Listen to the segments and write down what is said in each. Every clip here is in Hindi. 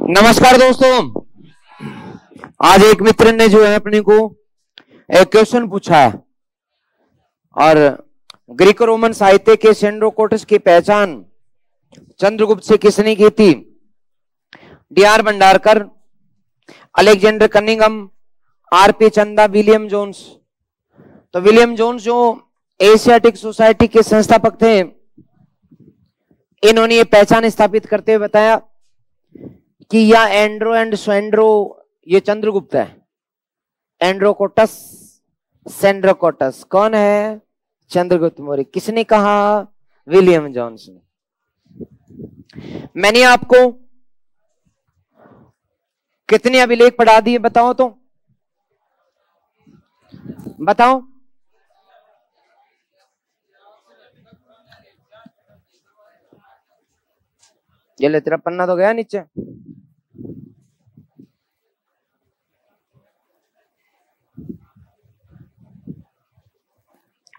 नमस्कार दोस्तों। आज एक मित्र ने जो है अपने को एक क्वेश्चन पूछा है और ग्रीको रोमन साहित्य के सेंड्रोकोटस की पहचान चंद्रगुप्त से किसने की थी? DR. Bhandarkar, Alexander Cunningham, RP. चंदा, विलियम जोन्स। तो विलियम जोन्स जो एशियाटिक सोसाइटी के संस्थापक थे, इन्होंने ये पहचान स्थापित करते हुए बताया कि या एंड्रो एंड स्वैंड्रो ये चंद्रगुप्त है। एंड्रोकोटस, सेंड्रोकोटस कौन है? चंद्रगुप्त मौर्य। किसने कहा? विलियम जोन्स ने। मैंने आपको कितने अभिलेख पढ़ा दिए बताओ तो, बताओ। ये ले, तेरा पन्ना तो गया नीचे।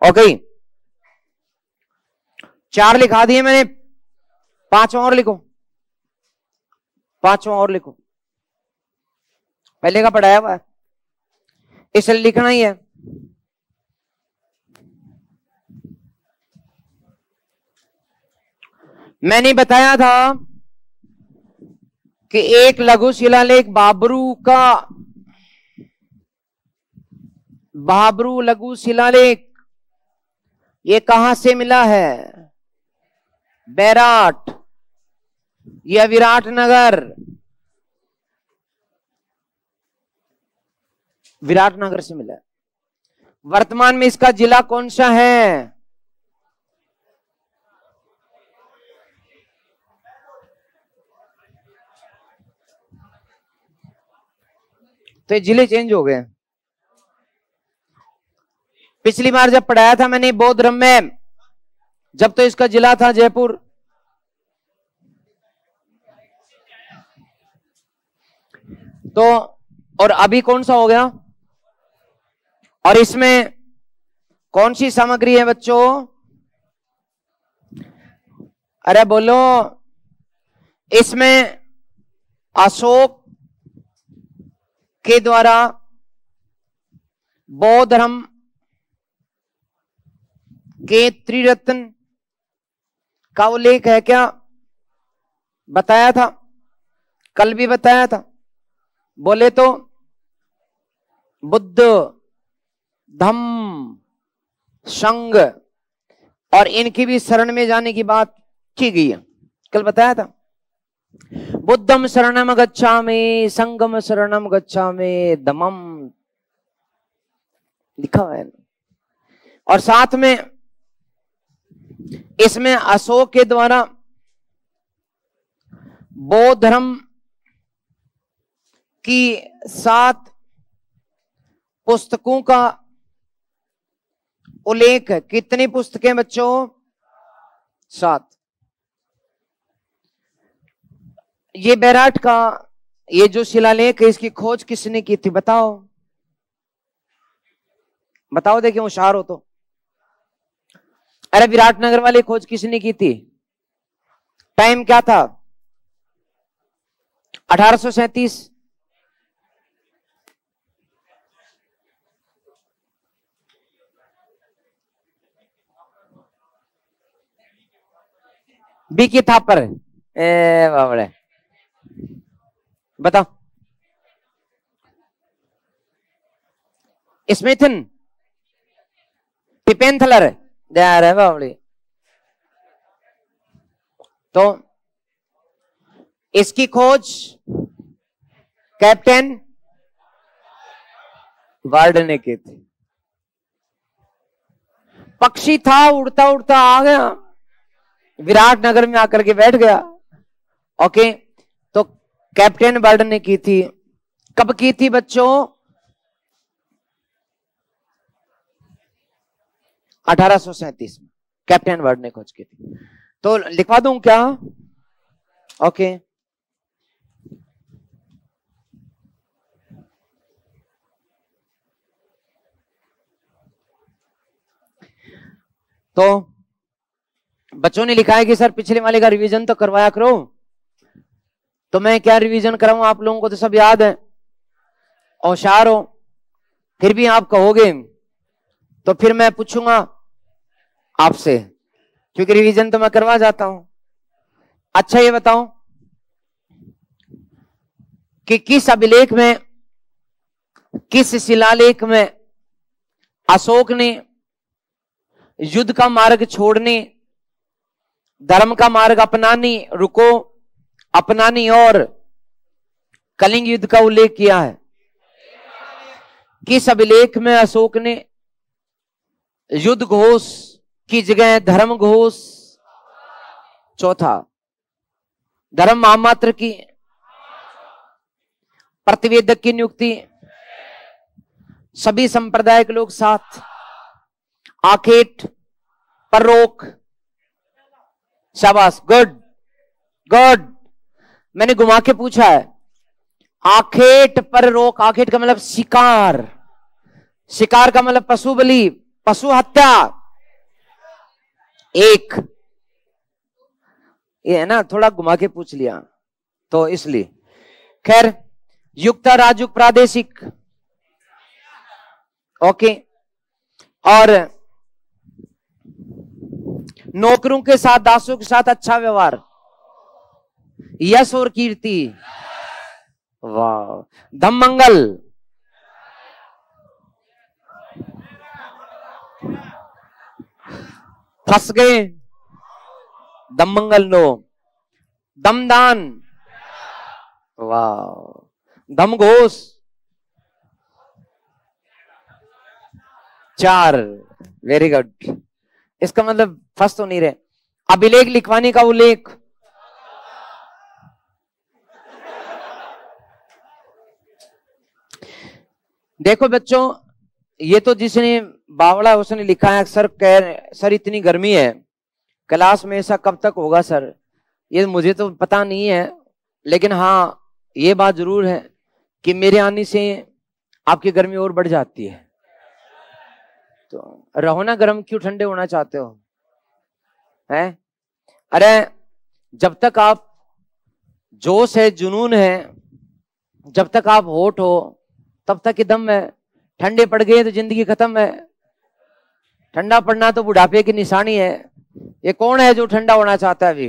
ओके, 4 लिखा दिए मैंने, 5वां और लिखो, 5वां और लिखो। पहले का पढ़ाया हुआ है, इसलिए लिखना ही है। मैंने बताया था कि एक लघु शिलालेख बाबरू लघु शिलालेख ये कहां से मिला है? बैराट या विराटनगर? विराटनगर से मिला है। वर्तमान में इसका जिला कौन सा है? तो ये जिले चेंज हो गए। पिछली बार जब पढ़ाया था मैंने बौद्धरम में, जब तो इसका जिला था जयपुर। तो और अभी कौन सा हो गया? और इसमें कौन सी सामग्री है बच्चों? अरे बोलो। इसमें अशोक के द्वारा बौद्ध धर्म के त्रिरत्न का उल्लेख है क्या? बताया था, कल भी बताया था। बोले तो बुद्ध, धम्म, संघ और इनकी भी शरण में जाने की बात की गई है, कल बताया था। बुद्धम शरणम गच्छामि, संघम शरणम गच्छामि, धम्मम लिखा हुआ है। और साथ में इसमें अशोक के द्वारा बौद्ध धर्म की 7 पुस्तकों का उल्लेख है। कितनी पुस्तकें बच्चों? 7। ये बैराट का ये जो शिलालेख है, इसकी खोज किसने की थी? बताओ, बताओ, देखिए होशियार हो तो। अरे विराटनगर वाली खोज किसने की थी? टाइम क्या था? 1837। बी की थापर। ए बाबड़े, बताओ। स्मिथन, पिपेंथलर, बाबड़ी। तो इसकी खोज कैप्टन वार्ड ने की थी। पक्षी था, उड़ता उड़ता आ गया, विराटनगर में आकर के बैठ गया। ओके, तो कैप्टन बर्ड ने की थी। कब की थी बच्चों? 1837 में कैप्टन बर्ड ने खोज की थी। तो लिखवा दूं क्या? ओके, तो बच्चों ने लिखा है कि सर पिछले वाले का रिवीजन तो करवाया करो। तो मैं क्या रिवीजन कराऊं, आप लोगों को तो सब याद है, होशियार हो, फिर भी आप कहोगे तो फिर मैं पूछूंगा आपसे, क्योंकि रिवीजन तो मैं करवा जाता हूं। अच्छा ये बताओ कि किस अभिलेख में, किस शिलालेख में अशोक ने युद्ध का मार्ग छोड़ने, धर्म का मार्ग अपनानी और कलिंग युद्ध का उल्लेख किया है? किस अभिलेख में अशोक ने युद्ध घोष की जगह धर्म घोष, चौथा धर्म महामात्र की प्रतिवेदक की नियुक्ति, सभी संप्रदाय के लोग साथ, आखेट पर रोक, शाबाश, गुड गुड, मैंने घुमा के पूछा है, आखेट पर रोक, आखेट का मतलब शिकार, शिकार का मतलब पशु बलि, पशु हत्या, एक, ये है ना, थोड़ा घुमा के पूछ लिया तो इसलिए। खैर, युक्त राजुक प्रादेशिक, ओके, और नौकरों के साथ, दासों के साथ अच्छा व्यवहार, यश और कीर्ति, वाह, धम मंगल, फंस गए, दम मंगल नो, दमदान, वाह, धम घोष, चार, वेरी गुड, इसका मतलब फंस तो नहीं रहे। अभिलेख लिखवाने का उल्लेख, देखो बच्चों, ये तो जिसने बावड़ा उसने लिखा है, सर सर इतनी गर्मी है क्लास में, ऐसा कब तक होगा सर, ये मुझे तो पता नहीं है, लेकिन हाँ ये बात जरूर है कि मेरे आने से आपकी गर्मी और बढ़ जाती है। तो रहो ना गर्म, क्यों ठंडे होना चाहते हो, हैं? अरे जब तक आप जोश है, जुनून है, जब तक आप होठ हो तब तक दम है, ठंडे पड़ गए तो जिंदगी खत्म है। ठंडा पड़ना तो बुढ़ापे की निशानी है। ये कौन है जो ठंडा होना चाहता है अभी?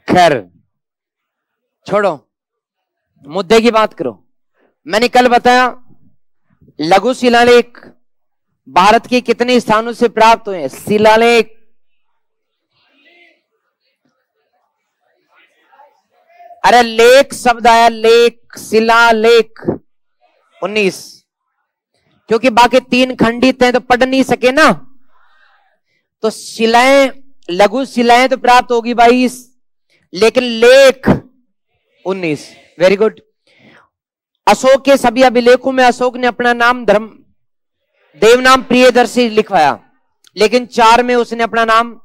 खैर छोड़ो, मुद्दे की बात करो। मैंने कल बताया लघु शिलालेख भारत के कितने स्थानों से प्राप्त हुए? शिलालेख अरे लेख शब्द आया, लेख, शिलालेख 19, क्योंकि बाकी 3 खंडित हैं तो पढ़ नहीं सके ना, तो शिलाएं, लघु शिलाएं तो प्राप्त होगी 22, लेकिन लेख 19। Very good. अशोक के सभी अभिलेखों में अशोक ने अपना नाम धर्म देवनाम प्रियदर्शी लिखवाया, लेकिन 4 में उसने अपना नाम,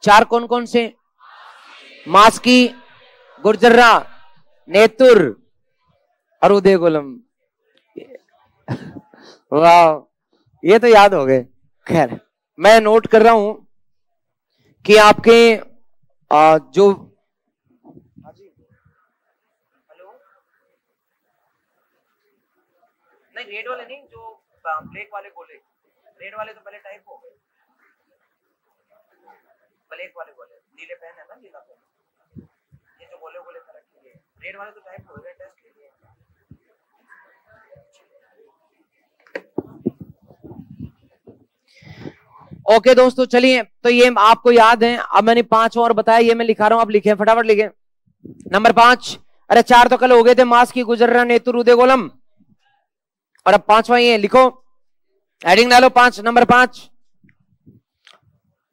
4 कौन कौन से? मास्की, गुर्जर्रा, नेतुर और उदय गोलम। वाह, ये तो याद हो गए। खैर मैं नोट कर रहा हूं कि आपके जो नहीं, रेड वाले नहीं, जो ब्लैक वाले बोले, रेड वाले तो पहले टाइप हो गए, ब्लैक वाले बोले, नीले पेन है ना, नीला पेन, ये जो बोले फर्क के लिए, रेड वाले तो टाइप हो गए, टेस्ट के लिए। ओके दोस्तों, चलिए, तो ये आपको याद है। अब मैंने 5 और बताया, ये मैं लिखा रहा हूं, आप लिखे, फटाफट लिखे। नंबर 5, अरे 4 तो कल हो गए थे, मास की, गुजर्रा, नेतुर, उदय गोलम, और अब 5वां ये लिखो, हेडिंग डालो 5, नंबर 5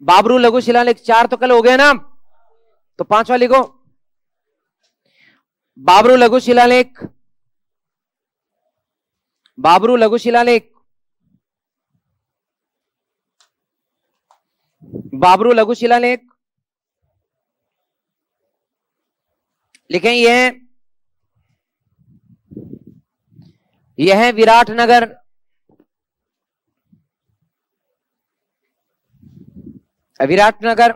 बाबरू लघु शिलालेख। 4 तो कल हो गए ना, तो 5वां लिखो, बाबरू लघु शिलालेख, बाबरू लघु शिलालेख, बाबरू लघु शिलालेख लिखें। यह है विराटनगर, विराटनगर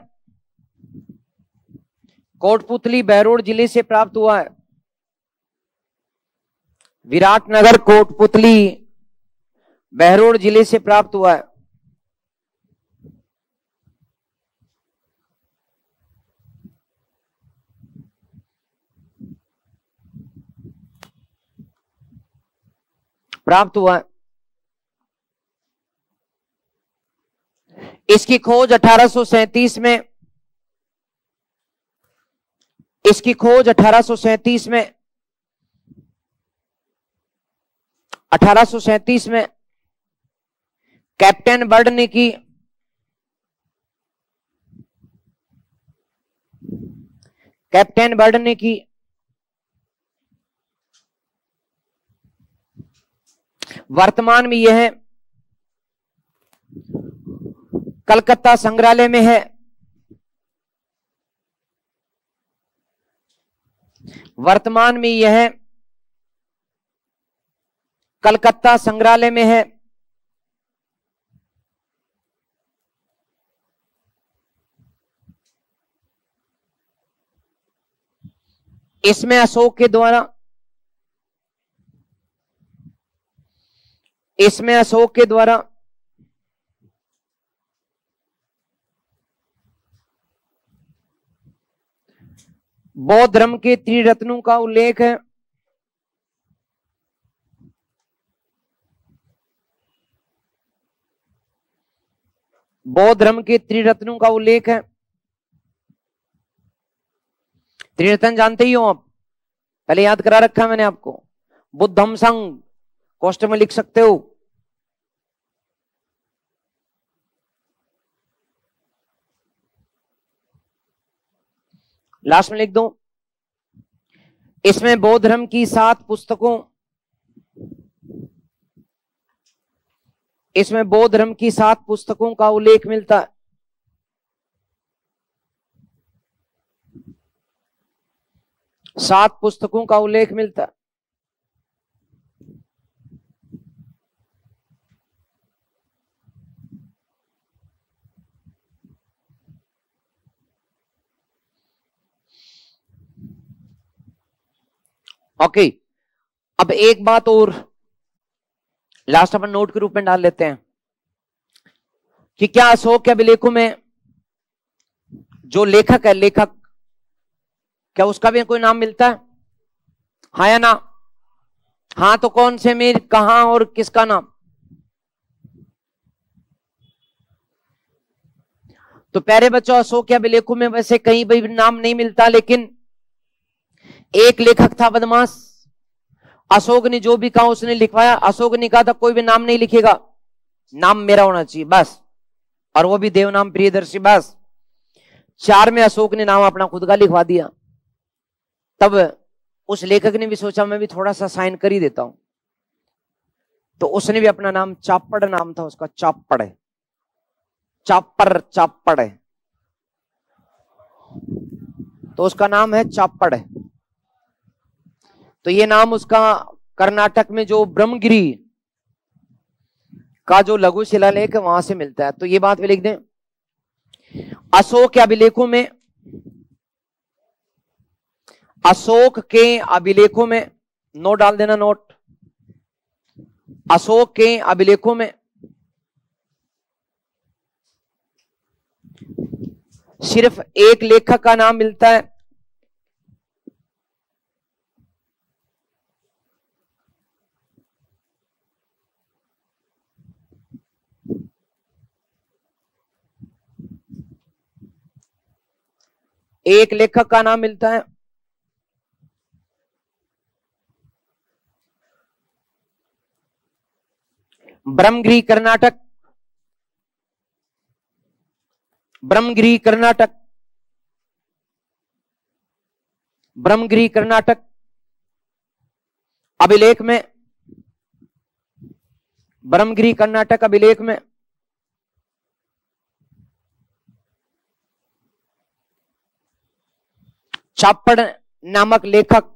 कोटपुतली बहरोड जिले से प्राप्त हुआ है। विराटनगर कोटपुतली बहरोड जिले से प्राप्त हुआ है। प्राप्त हुआ है। इसकी खोज 1837 में, इसकी खोज 1837 में 1837 में कैप्टन बर्ड ने की। कैप्टन बर्ड ने की। वर्तमान में यह कलकत्ता संग्रहालय में है। वर्तमान में यह कलकत्ता संग्रहालय में है। इसमें अशोक के द्वारा, इसमें अशोक के द्वारा बौद्ध धर्म के त्रिरत्नों का उल्लेख है। बौद्ध धर्म के त्रिरत्नों का उल्लेख है। त्रिरत्न जानते ही हो आप, पहले याद करा रखा है मैंने आपको। बुद्धम संघ कोष्ठ में लिख सकते हो। लास्ट में लिख दो। इसमें बौद्ध धर्म की 7 पुस्तकों, इसमें बौद्ध धर्म की 7 पुस्तकों का उल्लेख मिलता है। सात पुस्तकों का उल्लेख मिलता है। ओके, अब एक बात और लास्ट अपन नोट के रूप में डाल लेते हैं कि क्या अशोक के अभिलेखों में जो लेखक है, लेखक क्या उसका भी कोई नाम मिलता है? हाँ या ना? हाँ तो कौन से में, कहां और किसका नाम? तो प्यारे बच्चों, अशोक के अभिलेखों में वैसे कहीं भी नाम नहीं मिलता, लेकिन एक लेखक था बदमाश। अशोक ने जो भी कहा उसने लिखवाया। अशोक ने कहा था कोई भी नाम नहीं लिखेगा, नाम मेरा होना चाहिए बस, और वो भी देवनाम प्रियदर्शी बस। 4 में अशोक ने नाम अपना खुद का लिखवा दिया। तब उस लेखक ने भी सोचा मैं भी थोड़ा सा साइन कर ही देता हूं, तो उसने भी अपना नाम, चापड़ नाम था उसका, चापड़, चापर, चापड़, तो उसका नाम है चापड़। तो ये नाम उसका कर्नाटक में जो ब्रह्मगिरी का जो लघु शिलालेख है वहां से मिलता है। तो ये बात भी लिख दें। अशोक के अभिलेखों में, अशोक के अभिलेखों में, नोट डाल देना, नोट। अशोक के अभिलेखों में सिर्फ एक लेखक का नाम मिलता है। एक लेखक का नाम मिलता है। ब्रह्मगिरी कर्नाटक, ब्रह्मगिरी कर्नाटक, ब्रह्मगिरी कर्नाटक अभिलेख में, ब्रह्मगिरी कर्नाटक अभिलेख में चापड़ नामक लेखक,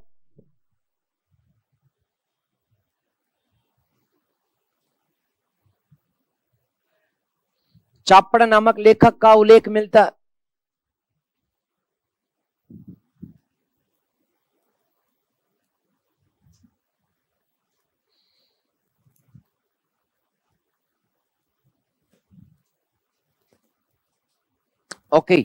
चापड़ नामक लेखक का उल्लेख मिलता है। ओके,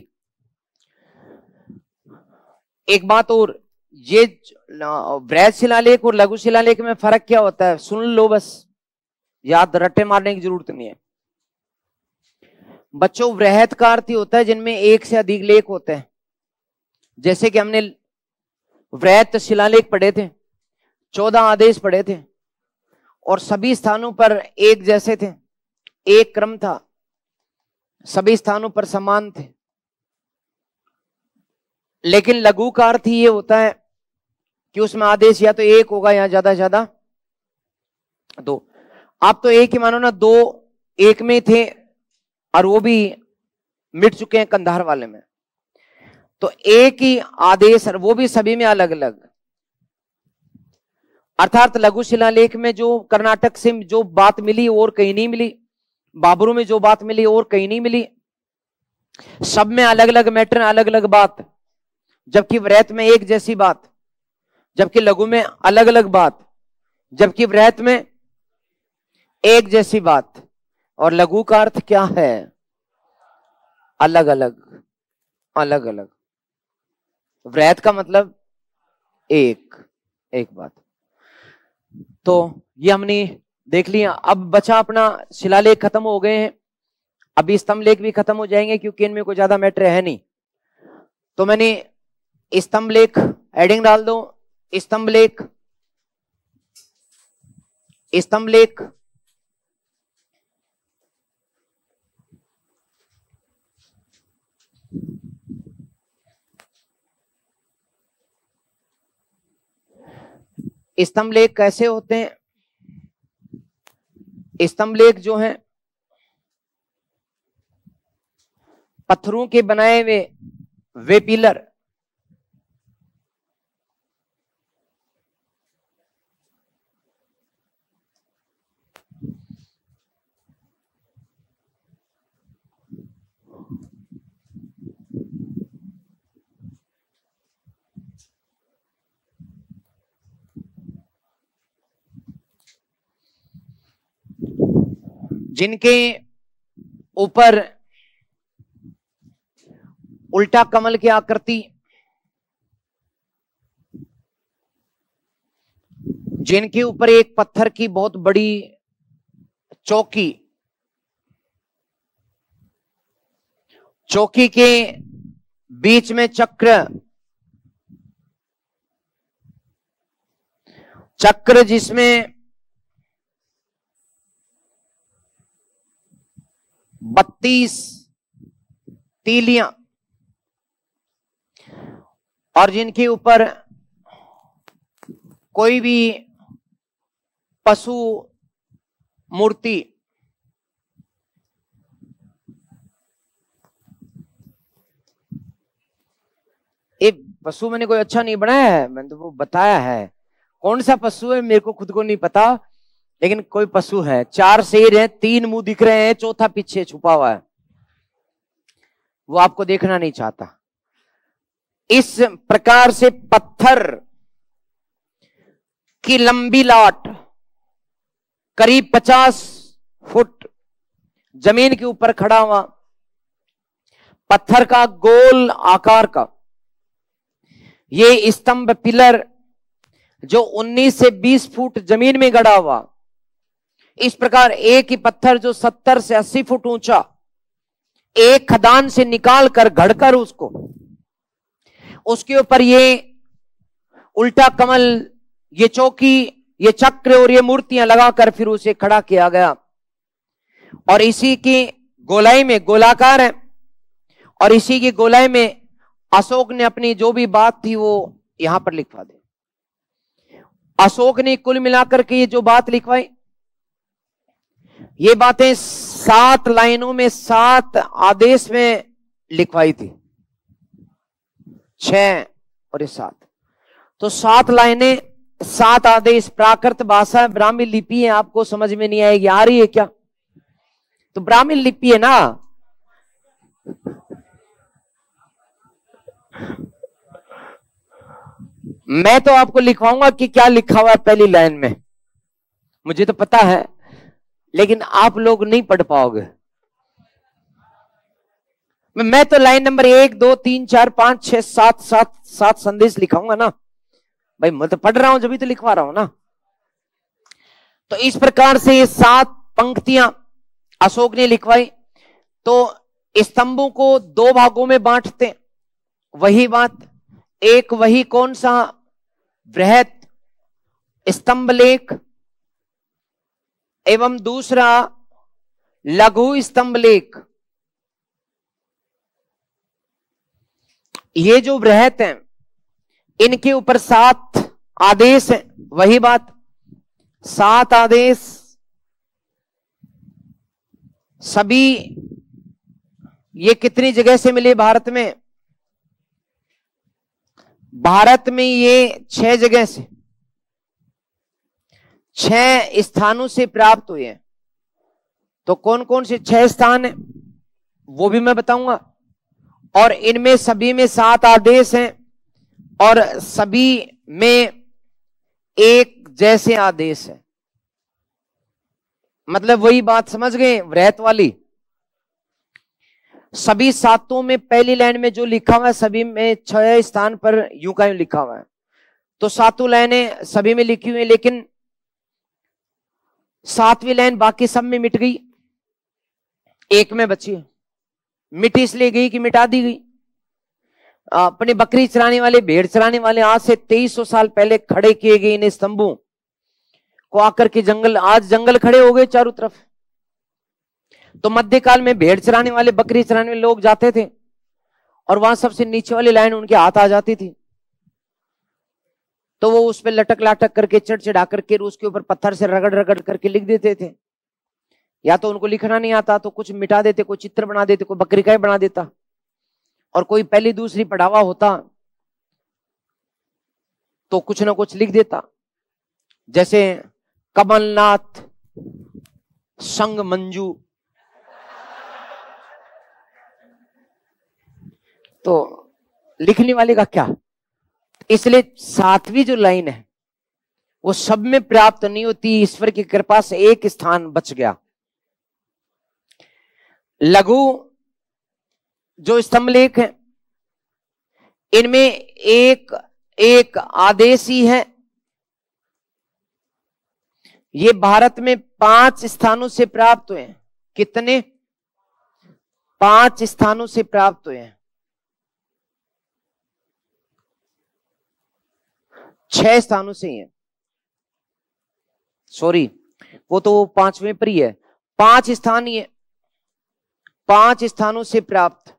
एक बात और, ये वृहद शिलालेख और लघु शिलालेख में फर्क क्या होता है? सुन लो बस, याद रट्टे मारने की जरूरत नहीं है बच्चों। वृहद का अर्थ होता है जिनमें एक से अधिक लेख होते हैं। जैसे कि हमने वृहद शिलालेख पढ़े थे, 14 आदेश पढ़े थे, और सभी स्थानों पर एक जैसे थे, एक क्रम था, सभी स्थानों पर समान थे। लेकिन लघु का अर्थ ये होता है कि उसमें आदेश या तो एक होगा या ज्यादा से ज्यादा दो। आप तो एक ही मानो ना, दो एक में थे और वो भी मिट चुके हैं कंधार वाले में, तो एक ही आदेश, वो भी सभी में अलग अलग। अर्थात लघु शिलालेख में जो कर्नाटक से जो बात मिली और कहीं नहीं मिली, बाबरू में जो बात मिली और कहीं नहीं मिली, सब में अलग अलग मैटर, अलग अलग बात। जबकि वृहद में एक जैसी बात, जबकि लघु में अलग अलग बात, जबकि वृहद में एक जैसी बात। और लघु का अर्थ क्या है? अलग अलग, अलग अलग। वृहद का मतलब एक, एक बात। तो ये हमने देख लिया। अब बचा अपना शिलालेख खत्म हो गए हैं, अभी स्तंभ लेख भी खत्म हो जाएंगे क्योंकि इनमें कोई ज्यादा मैटर है नहीं। तो मैंने स्तंभ लेख हेडिंग डाल दो, स्तंभ लेख, स्तंभ लेख स्तंभ लेख कैसे होते हैं? स्तंभ लेख जो है पत्थरों के बनाए हुए वे पिलर, जिनके ऊपर उल्टा कमल की आकृति, जिनके ऊपर एक पत्थर की बहुत बड़ी चौकी, चौकी के बीच में चक्र, चक्र जिसमें 32 तीलियां, और जिनके ऊपर कोई भी पशु मूर्ति, एक पशु मैंने कोई अच्छा नहीं बनाया है, मैंने तो वो बताया है कौन सा पशु है, मेरे को खुद को नहीं पता, लेकिन कोई पशु है। 4 शेर हैं, 3 मुंह दिख रहे हैं, चौथा पीछे छुपा हुआ है, वो आपको देखना नहीं चाहता। इस प्रकार से पत्थर की लंबी लाट करीब 50 फुट जमीन के ऊपर खड़ा हुआ, पत्थर का गोल आकार का ये स्तंभ पिलर जो 19 से 20 फुट जमीन में गड़ा हुआ, इस प्रकार एक ही पत्थर जो 70 से 80 फुट ऊंचा, एक खदान से निकाल कर घड़कर उसके ऊपर ये उल्टा कमल, ये चौकी, ये चक्र और ये मूर्तियां लगाकर फिर उसे खड़ा किया गया। और इसी की गोलाई में, गोलाकार है, और इसी की गोलाई में अशोक ने अपनी जो भी बात थी वो यहां पर लिखवा दी। अशोक ने कुल मिलाकर के ये जो बात लिखवाई, ये बातें 7 लाइनों में 7 आदेश में लिखवाई थी, 6 और 7, तो 7 लाइनें 7 आदेश। प्राकृत भाषा ब्राह्मी लिपि है, आपको समझ में नहीं आएगी, आ रही है क्या? तो ब्राह्मी लिपि है ना, मैं तो आपको लिखवाऊंगा कि क्या लिखा हुआ है पहली लाइन में, मुझे तो पता है, लेकिन आप लोग नहीं पढ़ पाओगे। मैं तो लाइन नंबर 1 2 3 4 5 6 7 7 7 संदेश लिखाऊंगा ना भाई, मैं तो पढ़ रहा हूं जब तो लिखवा रहा हूं ना। तो इस प्रकार से ये 7 पंक्तियां अशोक ने लिखवाई। तो स्तंभों को 2 भागों में बांटते, वही बात। एक वही कौन सा, बृहत स्तंभ लेख, एवं दूसरा लघु स्तंभ लेख। ये जो बृहत हैं इनके ऊपर 7 आदेश हैं, वही बात 7 आदेश। सभी ये कितनी जगह से मिले भारत में? भारत में ये 6 जगह से, 6 स्थानों से प्राप्त हुए हैं। तो कौन कौन से 6 स्थान हैं वो भी मैं बताऊंगा। और इनमें सभी में 7 आदेश हैं और सभी में एक जैसे आदेश है। मतलब वही बात समझ गए वृहत वाली। सभी 7 में पहली लाइन में जो लिखा हुआ है सभी में 6 स्थान पर यूं का यूं लिखा हुआ है। तो 7 लाइनें सभी में लिखी हुई है, लेकिन 7वीं लाइन बाकी सब में मिट गई, एक में बची है। मिटी इसलिए गई कि मिटा दी गई। अपने बकरी चराने वाले, भेड़ चराने वाले आज से 2300 साल पहले खड़े किए गए इन स्तंभों को आकर के जंगल, आज जंगल खड़े हो गए चारों तरफ। तो मध्यकाल में भेड़ चराने वाले, बकरी चराने वाले लोग जाते थे और वहां सबसे नीचे वाली लाइन उनके हाथ आ जाती थी, तो वो उस पर लटक लाटक करके, चढ़ चढ़ा करके उसके ऊपर पत्थर से रगड़ रगड़ करके लिख देते थे। या तो उनको लिखना नहीं आता तो कुछ मिटा देते, कोई चित्र बना देते, कोई बकरी का ही बना देता, और कोई पहली दूसरी पढ़ावा होता तो कुछ ना कुछ लिख देता। जैसे कमलनाथ संग मंजू, तो लिखने वाले का क्या। इसलिए 7वीं जो लाइन है वो सब में प्राप्त नहीं होती, ईश्वर की कृपा से एक स्थान बच गया। लघु जो स्तंभ लेख है इनमें एक एक आदेश ही है। ये भारत में 5 स्थानों से प्राप्त हुए हैं। कितने? 5 स्थानों से प्राप्त हुए हैं। 6 स्थानों से ही है, सॉरी वो तो 5वें पर ही है। 5 स्थान ही है, 5 स्थानों से प्राप्त,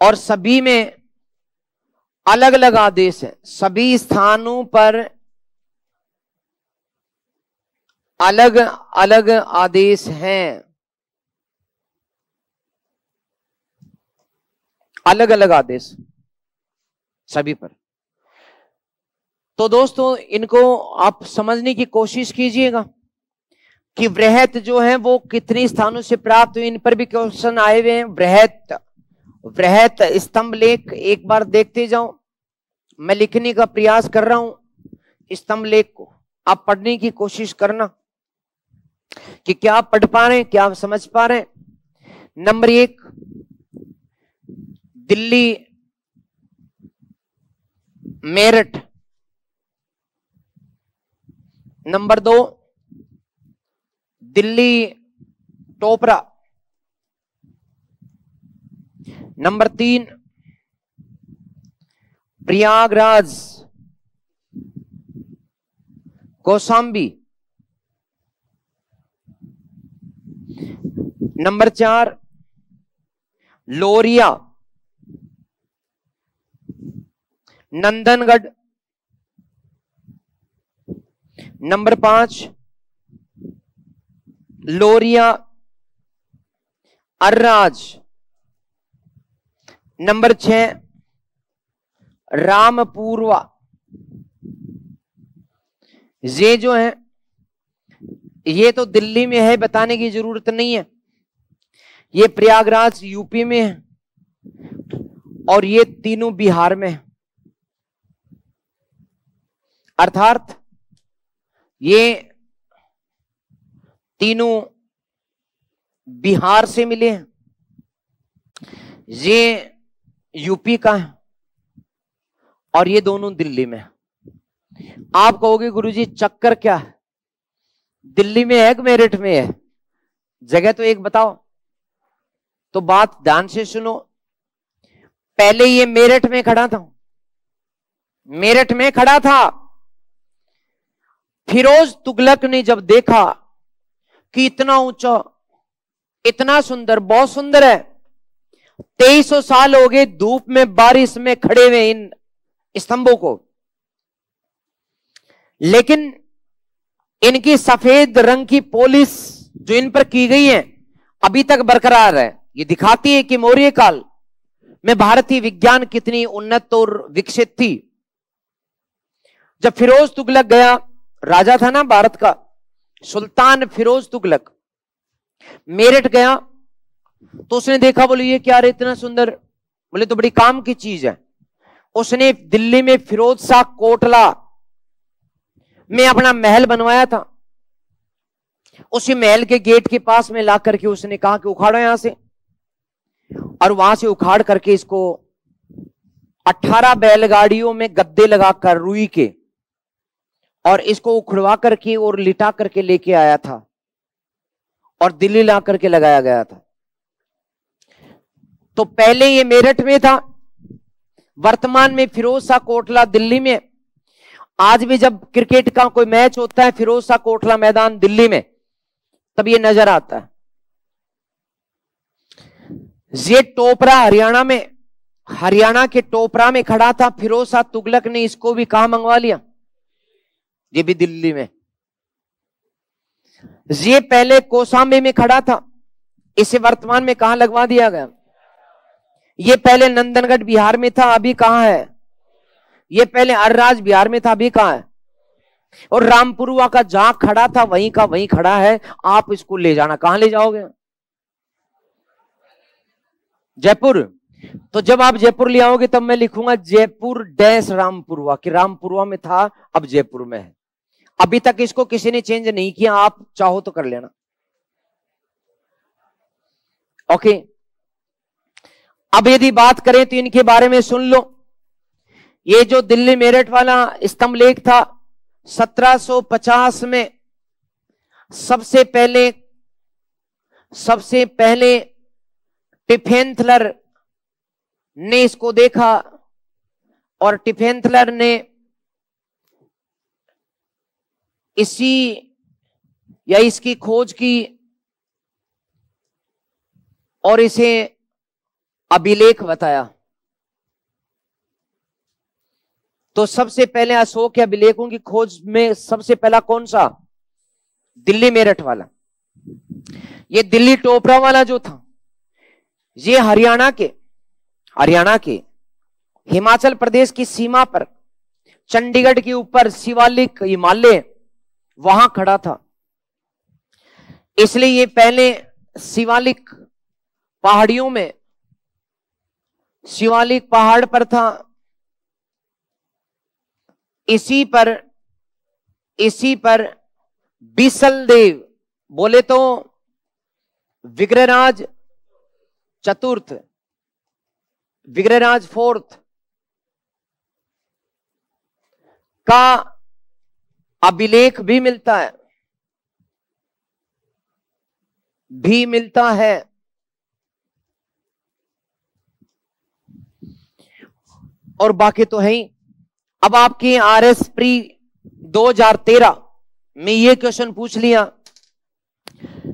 और सभी में अलग अलग आदेश है। सभी स्थानों पर अलग अलग आदेश हैं, अलग अलग आदेश सभी पर। तो दोस्तों इनको आप समझने की कोशिश कीजिएगा कि बृहत जो है वो कितने स्थानों से प्राप्त हुए। इन पर भी क्वेश्चन आए हुए हैं। बृहत स्तंभ लेख एक बार देखते जाओ, मैं लिखने का प्रयास कर रहा हूं स्तंभ लेख को, आप पढ़ने की कोशिश करना कि क्या आप पढ़ पा रहे हैं, क्या आप समझ पा रहे हैं। Number 1 Delhi Meerut. Number 2 Delhi Topra. Number 3 Prayagraj Kaushambi. Number 4 लोरिया नंदनगढ़। नंबर 5 लोरिया अर्राज। नंबर 6 रामपुरवा। ये जो है ये तो दिल्ली में है, बताने की जरूरत नहीं है। ये प्रयागराज यूपी में है और ये तीनों बिहार में है। अर्थात ये तीनों बिहार से मिले हैं। ये यूपी का है और ये दोनों दिल्ली में। आप कहोगे गुरुजी चक्कर क्या है, दिल्ली में है कि मेरठ में है, जगह तो एक बताओ। तो बात ध्यान से सुनो। पहले ये मेरठ में खड़ा था, मेरठ में खड़ा था। फिरोज तुगलक ने जब देखा कि इतना ऊंचा, इतना सुंदर, बहुत सुंदर है, 2300 साल हो गए धूप में बारिश में खड़े हुए इन स्तंभों को, लेकिन इनकी सफेद रंग की पॉलिश जो इन पर की गई है अभी तक बरकरार है। ये दिखाती है कि मौर्य काल में भारतीय विज्ञान कितनी उन्नत और विकसित थी। जब फिरोज तुगलक गया, राजा था ना भारत का, सुल्तान फिरोज तुगलक, मेरठ गया तो उसने देखा, बोले ये क्या रे इतना सुंदर, बोले तो बड़ी काम की चीज है। उसने दिल्ली में फिरोज शाह कोटला में अपना महल बनवाया था। उसी महल के गेट के पास में ला करके उसने कहा कि उखाड़ो यहां से, और वहां से उखाड़ करके इसको 18 बैलगाड़ियों में गद्दे लगाकर रुई के, और इसको उखड़वा करके और लिटा करके लेके आया था और दिल्ली ला करके लगाया गया था। तो पहले ये मेरठ में था, वर्तमान में फिरोज शाह कोटला दिल्ली में। आज भी जब क्रिकेट का कोई मैच होता है फिरोज शाह कोटला मैदान दिल्ली में, तब ये नजर आता है। ये टोपरा हरियाणा में, हरियाणा के टोपरा में खड़ा था। फिरोज शाह तुगलक ने इसको भी कहां मंगवा लिया, ये भी दिल्ली में। ये पहले कौशाम्बी में खड़ा था, इसे वर्तमान में कहां लगवा दिया गया। ये पहले नंदनगढ़ बिहार में था, अभी कहां है। ये पहले अरराज बिहार में था, अभी कहां है। और रामपुरवा का जहां खड़ा था वहीं का वहीं खड़ा है। आप इसको ले जाना, कहां ले जाओगे। जयपुर। तो जब आप जयपुर ले आओगे तब मैं लिखूंगा जयपुर डैश रामपुरवा, कि रामपुरवा में था अब जयपुर में है। अभी तक इसको किसी ने चेंज नहीं किया, आप चाहो तो कर लेना। ओके, अब यदि बात करें तो इनके बारे में सुन लो। ये जो दिल्ली मेरठ वाला स्तंभ लेख था, 1750 में सबसे पहले टिफेंथलर ने इसको देखा, और टिफेंथलर ने इसी या इसकी खोज की और इसे अभिलेख बताया। तो सबसे पहले अशोक के अभिलेखों की खोज में सबसे पहला कौन सा, दिल्ली मेरठ वाला। ये दिल्ली टोपरा वाला जो था, ये हरियाणा के हिमाचल प्रदेश की सीमा पर चंडीगढ़ के ऊपर शिवालिक हिमालय वहां खड़ा था। इसलिए ये पहले शिवालिक पहाड़ियों में, शिवालिक पहाड़ पर था। इसी पर बिसल देव, बोले तो विग्रहराज चतुर्थ, विग्रहराज फोर्थ का अभिलेख भी मिलता है, और बाकी तो है ही। अब आपके आरएस प्री 2013 में यह क्वेश्चन पूछ लिया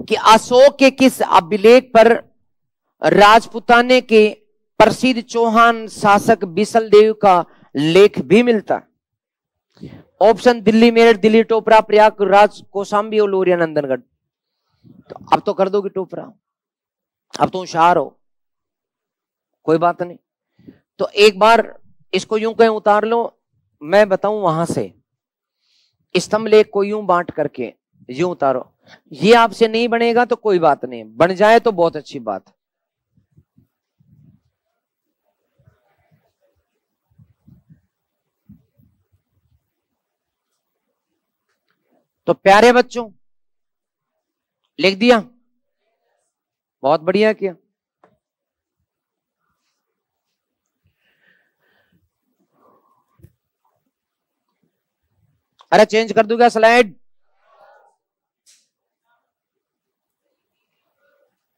कि अशोक के किस अभिलेख पर राजपुताने के प्रसिद्ध चौहान शासक बिसल देव का लेख भी मिलता है। ऑप्शन दिल्ली मेरठ, दिल्ली टोपरा, प्रयागराज, कौशाम्बी और लोरिया नंदनगढ़। तो अब तो कर दोगे टोपरा, अब तो होशियार हो, कोई बात नहीं। तो एक बार इसको यूं कहीं उतार लो, मैं बताऊं वहां से स्तंभ लेख को यूं बांट करके यूं उतारो। ये आपसे नहीं बनेगा तो कोई बात नहीं, बन जाए तो बहुत अच्छी बात। तो प्यारे बच्चों, लिख दिया, बहुत बढ़िया किया। अरे चेंज कर दूं क्या स्लाइड?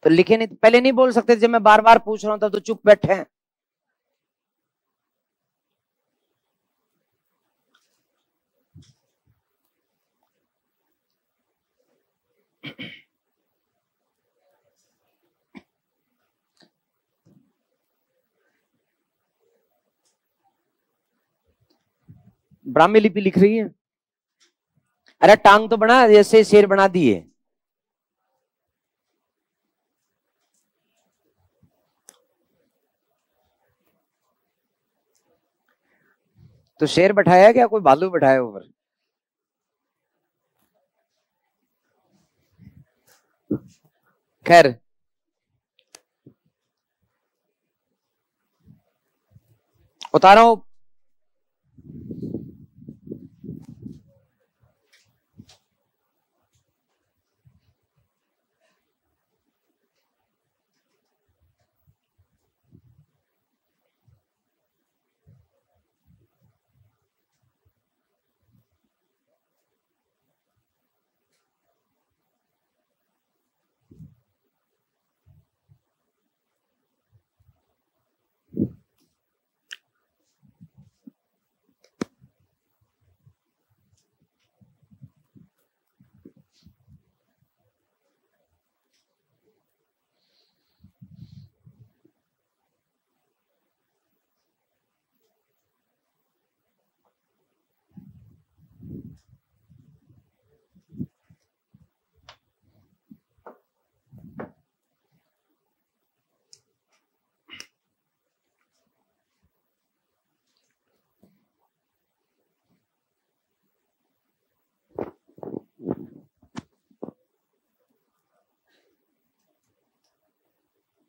तो लिखे नहीं, पहले नहीं बोल सकते जब मैं बार बार पूछ रहा हूं तब तो चुप बैठे हैं। ब्राह्मी लिपि लिख रही है। अरे टांग तो बना, जैसे शेर बना दिए। तो शेर बैठाया क्या, कोई भालू बैठाया ऊपर? खैर, उतारा हूं।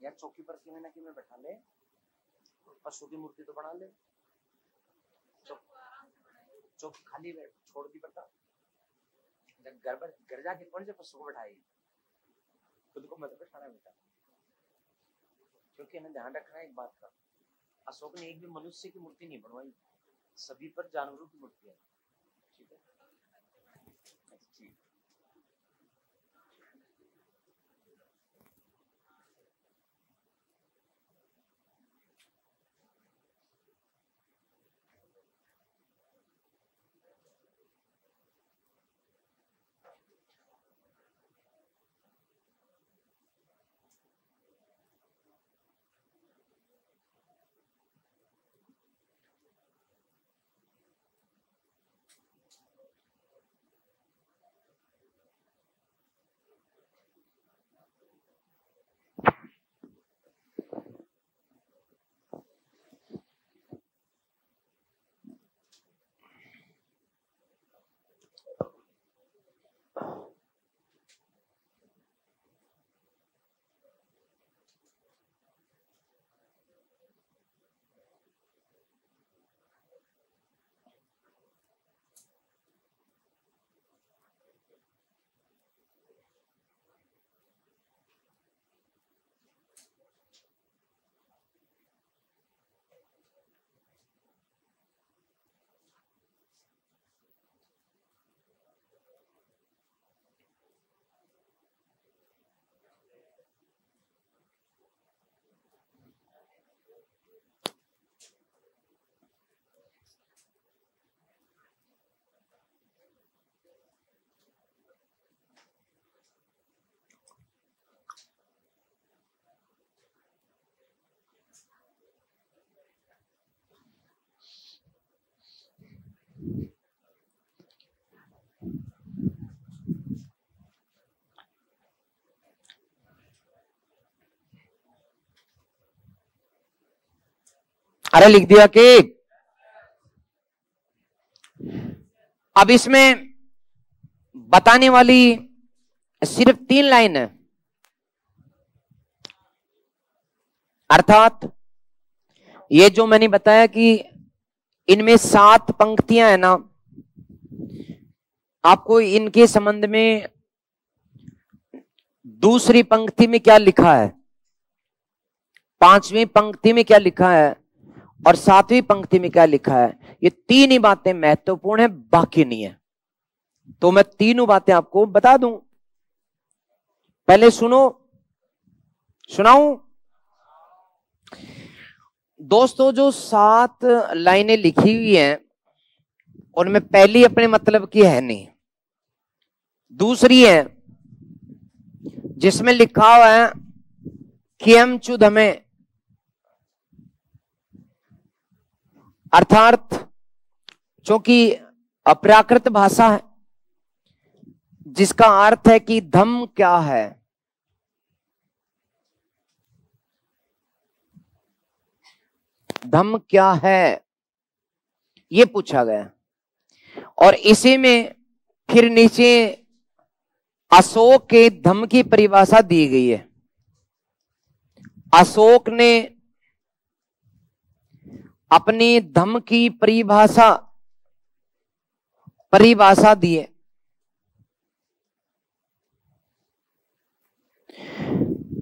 यार चौकी पर किसी ना किसी बैठा ले, पशु की मूर्ति तो बना ले। चौकी खाली छोड़ दी पड़ता, जब घर जाके कौन से पशु को बैठाएगी? खुद को मत बैठाना बेटा, क्योंकि इन्हें ध्यान रखना है एक बात का, अशोक ने एक भी मनुष्य की मूर्ति नहीं बनवाई, सभी पर जानवरों की मूर्ति है। ठीक है, ठीक। अरे लिख दिया कि अब इसमें बताने वाली सिर्फ 3 लाइन है, अर्थात ये जो मैंने बताया कि इनमें 7 पंक्तियां है ना, आपको इनके संबंध में दूसरी पंक्ति में क्या लिखा है, 5वीं पंक्ति में क्या लिखा है और 7वीं पंक्ति में क्या लिखा है, ये 3 ही बातें महत्वपूर्ण है, बाकी नहीं है। तो मैं तीनों बातें आपको बता दूं। पहले सुनो, सुनाऊं? दोस्तों, जो 7 लाइनें लिखी हुई हैं उनमें पहली अपने मतलब की है नहीं, दूसरी है जिसमें लिखा हुआ है कियम चुद हमें, अर्थात क्योंकि अप्राकृत भाषा है जिसका अर्थ है कि धम क्या है। धम क्या है ये पूछा गया, और इसी में फिर नीचे अशोक के धम की परिभाषा दी गई है। अशोक ने अपनी धम की परिभाषा दी है।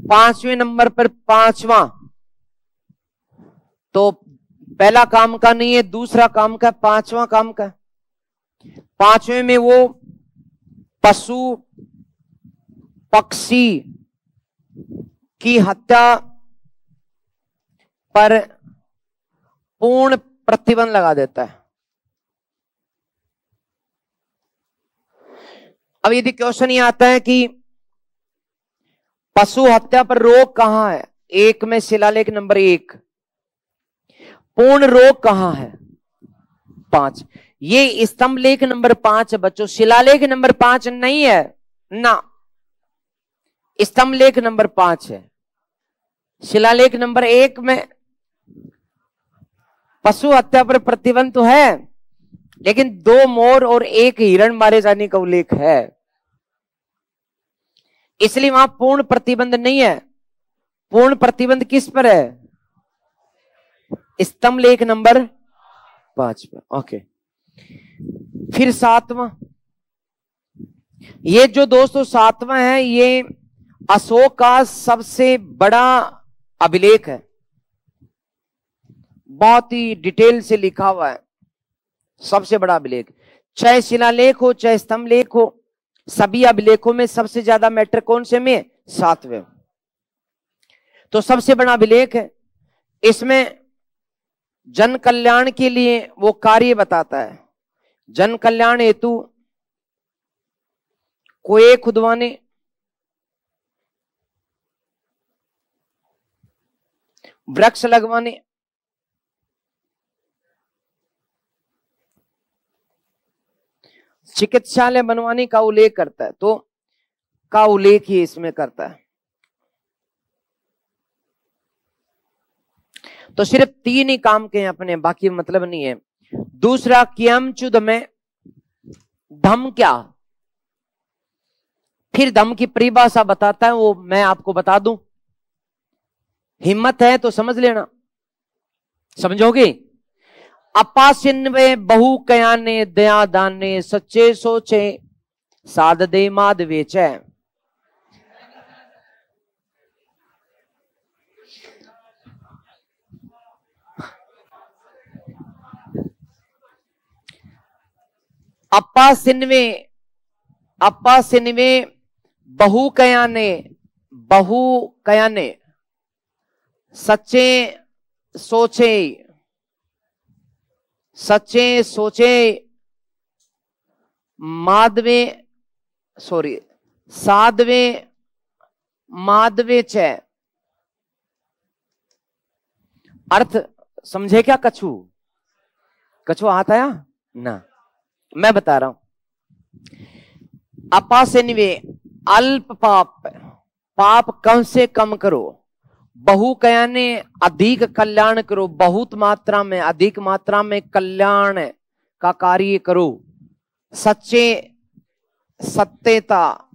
5वें नंबर पर 5वां, तो पहला काम का नहीं है, दूसरा काम का, 5वां काम का। 5वें में वो पशु पक्षी की हत्या पर पूर्ण प्रतिबंध लगा देता है। अब यदि क्वेश्चन ये आता है कि पशु हत्या पर रोक कहां है, 1 में शिलालेख नंबर 1, पूर्ण रोक कहां है 5, ये स्तंभ लेख नंबर 5 है बच्चों, शिलालेख नंबर 5 नहीं है ना, स्तंभ लेख नंबर 5 है। शिलालेख नंबर 1 में पशु हत्या पर प्रतिबंध तो है, लेकिन 2 मोर और 1 हिरण मारे जाने का उल्लेख है, इसलिए वहां पूर्ण प्रतिबंध नहीं है। पूर्ण प्रतिबंध किस पर है, स्तंभ लेख नंबर 5 पर। ओके, फिर 7वां, ये जो दोस्तों 7वां है, ये अशोक का सबसे बड़ा अभिलेख है, बहुत ही डिटेल से लिखा हुआ है, सबसे बड़ा अभिलेख। चाहे शिलालेख हो चाहे स्तंभ लेख हो, सभी अभिलेखों में सबसे ज्यादा मैटर कौन से में, 7वें। तो सबसे बड़ा अभिलेख है, इसमें जन कल्याण के लिए वो कार्य बताता है। जन कल्याण हेतु कुएं खुदवाने, वृक्ष लगवाने, चिकित्सालय बनवाने का उल्लेख करता है, तो का उल्लेख ही इसमें करता है। तो सिर्फ 3 ही काम के हैं अपने, बाकी मतलब नहीं है। दूसरा, कियमचुद में धम क्या, फिर धम की परिभाषा बताता है, वो मैं आपको बता दूं, हिम्मत है तो समझ लेना, समझोगे? अपासिन्वे बहु कयाने दया दाने सच्चे सोचे साध दे माद वेचे। अपा सिन्वे बहु कयाने सच्चे सोचे साधवे माधवे च। अर्थ समझे क्या? कछु हाथ आया ना, मैं बता रहा हूं। अपासिन्वे अल्प पाप कम से कम करो, बहु कयाने अधिक कल्याण करो, बहुत मात्रा में अधिक मात्रा में कल्याण का कार्य करो। सच्चे सत्यता,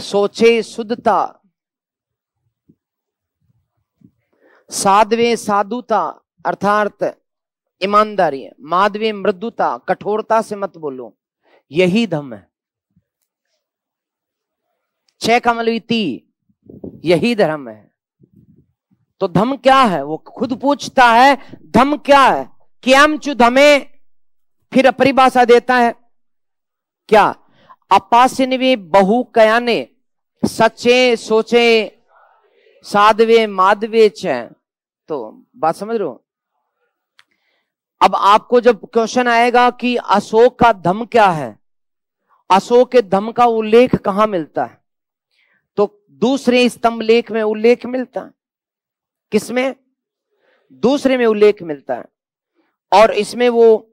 सोचे शुद्धता, साधवे साधुता अर्थात ईमानदारी, माधवे मृदुता, कठोरता से मत बोलो, यही धम है। 6 कमलवीती, यही धर्म है। तो धम क्या है वो खुद पूछता है, धम क्या है? कियमचु धमे, फिर परिभाषा देता है क्या? अपासिनवे बहु कयाने, सच्चे सोचे साधवे माधवे छ। तो बात समझ रहे हो? अब आपको जब क्वेश्चन आएगा कि अशोक का धम्म क्या है, अशोक के धम्म का उल्लेख कहां मिलता है, तो दूसरे स्तंभ लेख में उल्लेख मिलता है। किसमें? दूसरे में उल्लेख मिलता है। और इसमें वो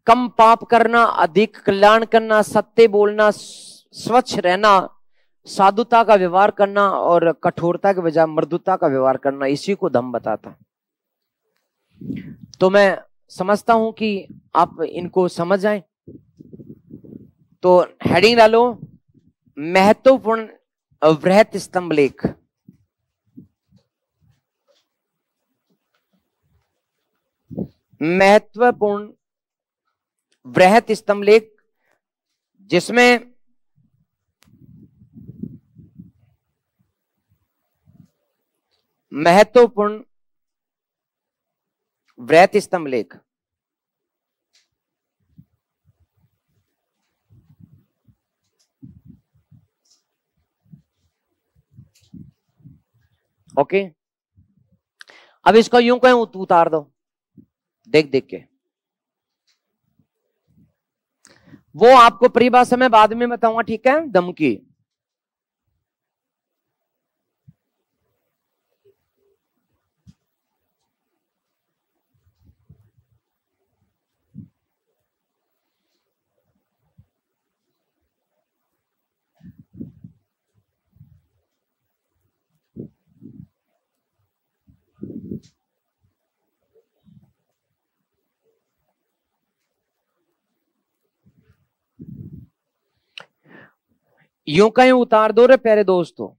कम पाप करना, अधिक कल्याण करना, सत्य बोलना, स्वच्छ रहना, साधुता का व्यवहार करना और कठोरता के बजाय मृदुता का व्यवहार करना, इसी को धम्म बताता है। तो मैं समझता हूं कि आप इनको समझ जाएं। तो हेडिंग डालो, महत्वपूर्ण वृहत स्तंभ लेख। महत्वपूर्ण वृहत स्तंभ लेख, जिसमें महत्वपूर्ण वृहत स्तंभ लेख। ओके, अब इसको यूं कहें उतार दो, देख देख के। वो आपको परिभाषा में बाद में बताऊंगा, ठीक है, दम की। यूं कहीं उतार दो रे प्यारे दोस्तों।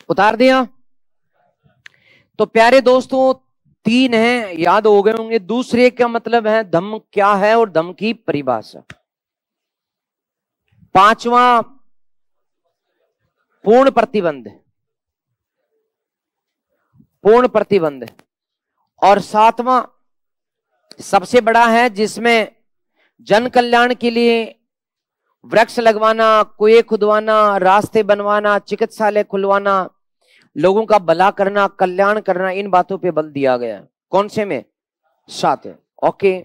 उतार दिया। तो प्यारे दोस्तों, तीन हैं, याद हो गए होंगे। दूसरे का मतलब है धम्म क्या है और धम्म की परिभाषा। पांचवा पूर्ण प्रतिबंध, पूर्ण प्रतिबंध। और सातवां सबसे बड़ा है, जिसमें जन कल्याण के लिए वृक्ष लगवाना, कुएं खुदवाना, रास्ते बनवाना, चिकित्सालय खुलवाना, लोगों का भला करना, कल्याण करना, इन बातों पे बल दिया गया है। कौन से में? 7। ओके,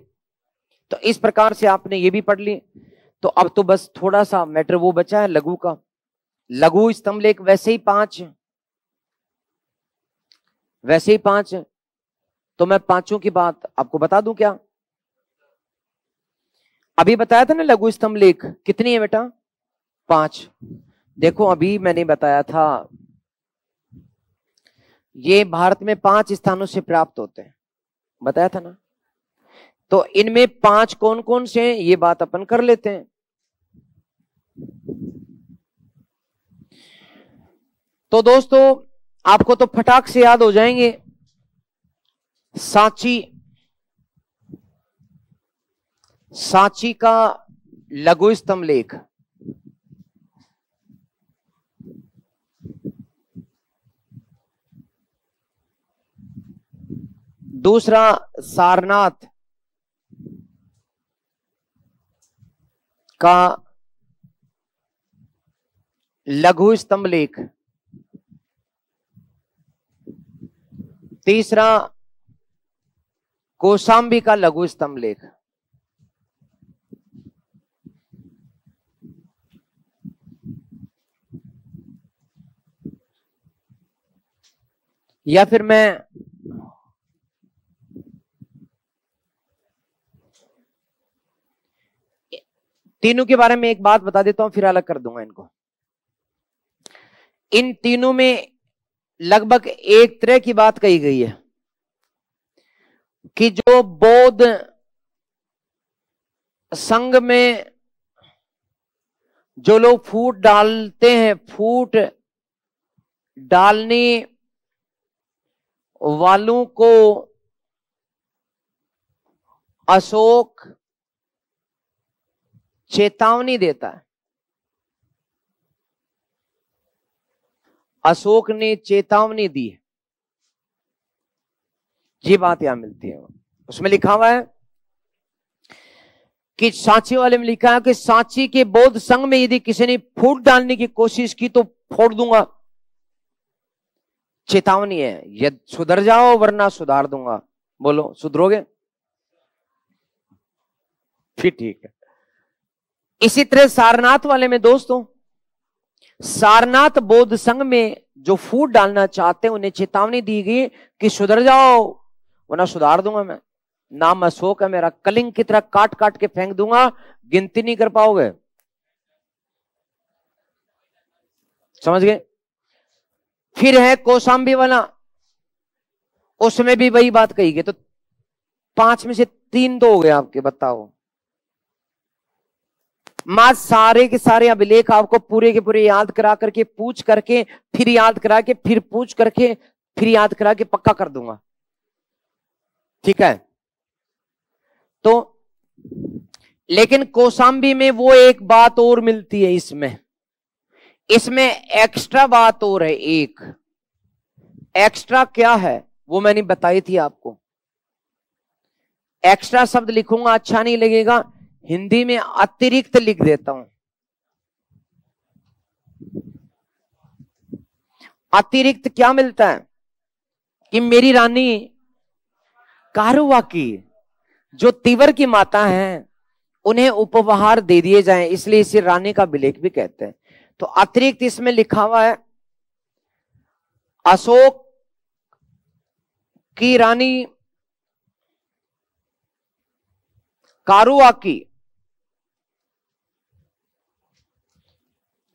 तो इस प्रकार से आपने ये भी पढ़ ली। तो अब तो बस थोड़ा सा मैटर वो बचा है लघु का। लघु स्तंभ लेख वैसे ही 5, वैसे ही 5। तो मैं पांचों की बात आपको बता दूं क्या? अभी बताया था ना लघु स्तंभ लेख कितनी है बेटा? 5। देखो अभी मैंने बताया था ये भारत में 5 स्थानों से प्राप्त होते हैं, बताया था ना। तो इनमें 5 कौन कौन से हैं ये बात अपन कर लेते हैं। तो दोस्तों आपको तो फटाक से याद हो जाएंगे, सांची, सांची का लघु स्तंभ लेख, दूसरा सारनाथ का लघु स्तंभ लेख, तीसरा कौशाम्बी का लघु स्तंभ लेख, या फिर मैं तीनों के बारे में एक बात बता देता हूं, फिर अलग कर दूंगा इनको। इन तीनों में लगभग एक तरह की बात कही गई है कि जो बौद्ध संघ में जो लोग फूट डालते हैं, फूट डालने वालों को अशोक चेतावनी देता है। अशोक ने चेतावनी दी है, ये बात यहां मिलती है। उसमें लिखा हुआ है कि सांची वाले में लिखा है कि सांची के बौद्ध संघ में यदि किसी ने फूट डालने की कोशिश की तो फोड़ दूंगा। चेतावनी है, यदि सुधर जाओ वरना सुधार दूंगा। बोलो सुधरोगे? फिर ठीक है। इसी तरह सारनाथ वाले में दोस्तों, सारनाथ बौद्ध संघ में जो फूट डालना चाहते हैं उन्हें चेतावनी दी गई कि सुधर जाओ वरना सुधार दूंगा मैं। नाम अशोक है मेरा, कलिंग की तरह काट काट के फेंक दूंगा, गिनती नहीं कर पाओगे। समझ गए? फिर है कौशाम्बी वाला, उसमें भी वही बात कही गई। तो 5 में से 3 तो हो गए आपके, बताओ। मां सारे के सारे अभिलेख आपको पूरे के पूरे याद करा करके, पूछ करके, फिर याद करा के, फिर पूछ करके, फिर याद करा के पक्का कर दूंगा। ठीक है? तो लेकिन कौशाम्बी में वो एक बात और मिलती है, इसमें एक्स्ट्रा बात और है। एक एक्स्ट्रा क्या है वो मैंने बताई थी आपको। एक्स्ट्रा शब्द लिखूंगा अच्छा नहीं लगेगा, हिंदी में अतिरिक्त लिख देता हूं। अतिरिक्त क्या मिलता है कि मेरी रानी कारुआ की जो तीवर की माता हैं उन्हें उपहार दे दिए जाएं, इसलिए इसे रानी का अभिलेख भी कहते हैं। तो अतिरिक्त इसमें लिखा हुआ है अशोक की रानी कारुआ की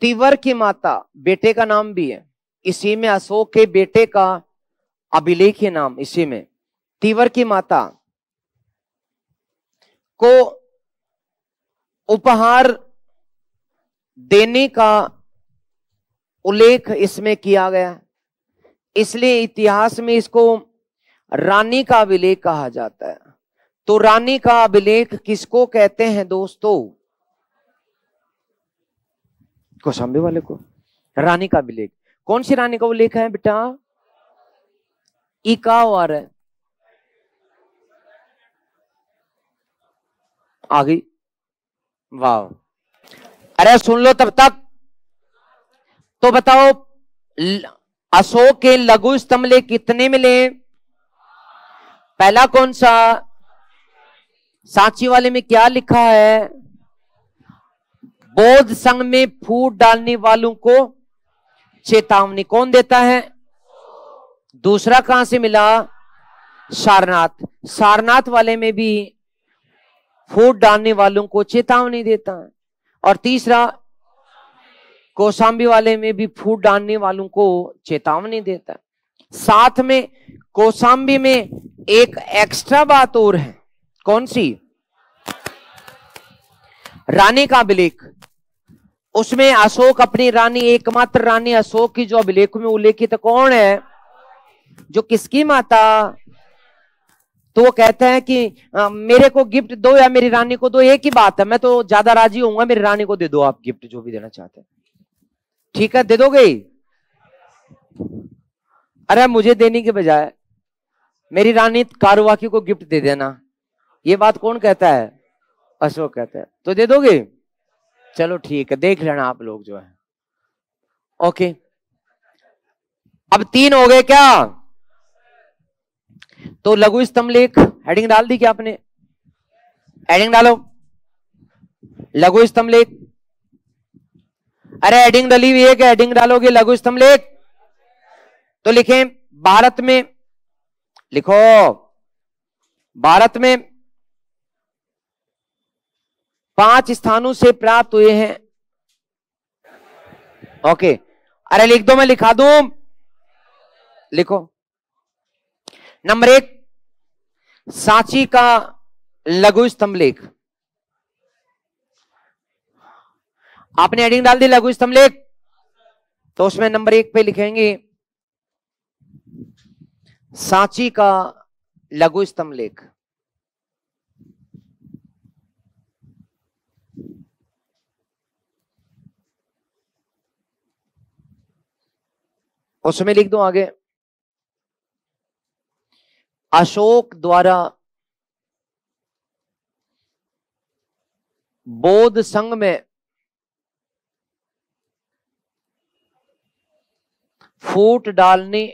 तीवर की माता, बेटे का नाम भी है इसी में, अशोक के बेटे का अभिलेख नाम इसी में, तीवर की माता को उपहार देने का उल्लेख इसमें किया गया, इसलिए इतिहास में इसको रानी का अभिलेख कहा जाता है। तो रानी का अभिलेख किसको कहते हैं दोस्तों? कौशाम्बी वाले को रानी का अभिलेख। कौन सी रानी का उल्लेख है बेटा? इका आ रहा है, आ गई, वाह। अरे सुन लो तब तक। तो बताओ अशोक के लघु स्तंभ लेख कितने मिले? पहला कौन सा? सांची वाले में क्या लिखा है? बौद्ध संघ में फूट डालने वालों को चेतावनी कौन देता है? दूसरा कहां से मिला? सारनाथ। सारनाथ वाले में भी फूट डालने वालों को चेतावनी देता है। और तीसरा कौशाम्बी वाले में भी फूट डालने वालों को चेतावनी देता है। साथ में कौशाम्बी में एक एक्स्ट्रा बात और है। कौन सी? रानी का अभिलेख। उसमें अशोक अपनी रानी, एकमात्र रानी अशोक की जो अभिलेख में उल्लेखित कौन है? जो किसकी माता? तो वो कहते हैं कि मेरे को गिफ्ट दो या मेरी रानी को दो, एक ही बात है, मैं तो ज्यादा राजी होऊंगा, मेरी रानी को दे दो आप गिफ्ट, जो भी देना चाहते हैं। ठीक है, दे दोगे? अरे मुझे देने के बजाय मेरी रानी कारुवाकी को गिफ्ट दे देना, ये बात कौन कहता है? अशोक कहता है। तो दे दोगे? चलो ठीक है, देख लेना आप लोग जो है। ओके, अब 3 हो गए क्या? तो लघु स्तंभ लेख हेडिंग डाल दी क्या आपने? हेडिंग डालो, लघु स्तंभ लेख। अरे हेडिंग डली हुई है, क्या हेडिंग डालोगे? लघु स्तंभ लेख। तो लिखें भारत में, लिखो भारत में 5 स्थानों से प्राप्त हुए हैं। ओके, अरे लिख दो, मैं लिखा दूं, लिखो। नंबर 1 सांची का लघु स्तंभ लेख। आपने हेडिंग डाल दी लघु स्तंभ लेख, तो उसमें नंबर 1 पे लिखेंगे सांची का लघु स्तंभ लेख। उसमें लिख दो आगे, अशोक द्वारा बौद्ध संघ में फूट डालने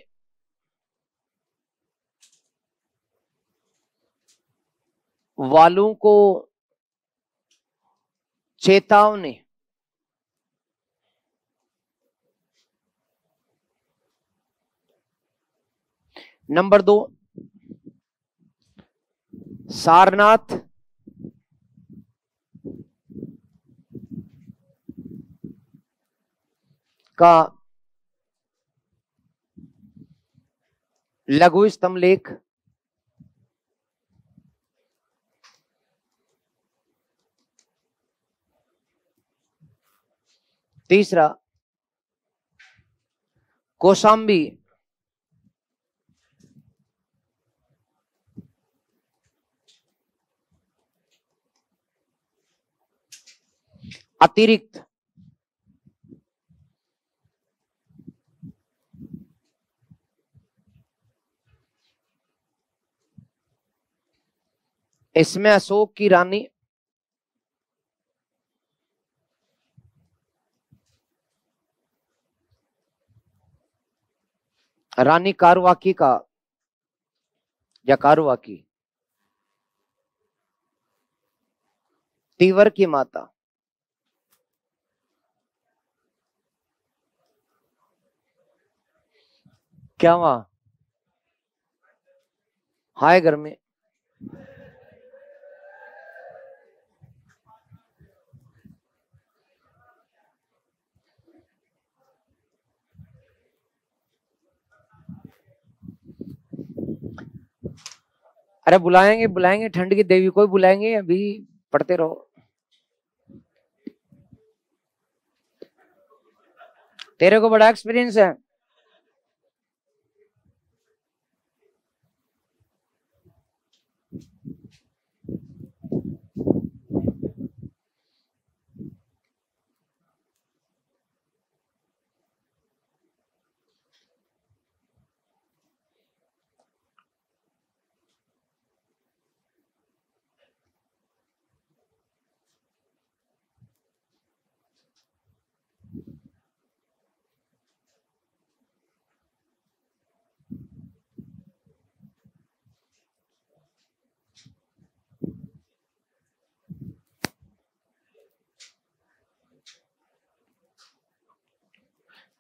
वालों को चेतावनी। नंबर 2 सारनाथ का लघु स्तंभ लेख। तीसरा कौशाम्बी अतिरिक्त इसमें अशोक की रानी रानी कारुवाकी का या कारुवाकी तीवर की माता क्या वहां हाय घर में अरे बुलाएंगे बुलाएंगे, ठंड की देवी को बुलाएंगे, अभी पढ़ते रहो। तेरे को बड़ा एक्सपीरियंस है।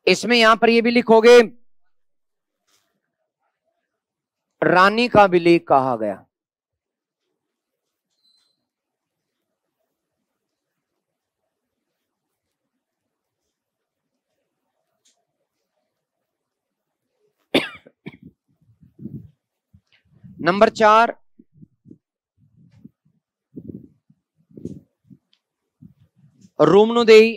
इसमें यहां पर ये भी लिखोगे रानी का अभिलेख कहा गया। नंबर 4, रूमनुदेही,